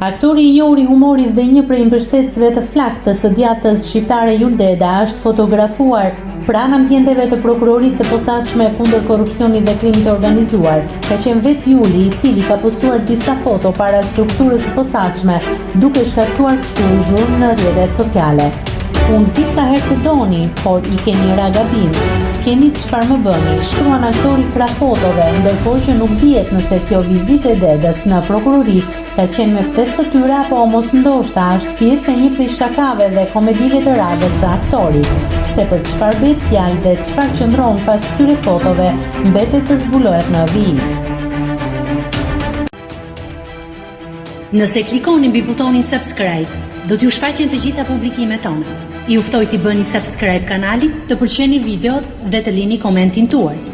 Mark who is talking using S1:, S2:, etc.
S1: Aktori I njohur I humorit dhe një prej mbështetësve të flaktës së djathtës shqiptare Jul Deda është fotografuar pranë ambienteve të prokurorisë së posaçme kundër korrupsionit dhe krimit të organizuar. Ka qenë vetë Juli I cili ka postuar disa foto para strukturës së posaçme, duke shkaktuar kështu zhurmë në rrjetet sociale. Unë fiksa herë të doni, por I keni ra gabim. S'keni çfarë më bëni, shkruan aktori krah fotove, ndërkohë që nuk dihet nëse kjo vizitë e Dedës në prokurori ka qenë me ftesë të tyre apo mos ndoshta është pjesë e një prej shakave dhe komedive të radhës së aktorit. Se për çfarë bëhet fjalë dhe çfarë qëndron pas këtyre fotove, mbetet të zbulohet në vijim. Nëse klikoni mbi butonin subscribe, do t'ju shfaqen të gjitha publikimet tona. Ju ftoj t'i bëni subscribe kanalit, të pëlqeni videot dhe të lini komentin tuaj.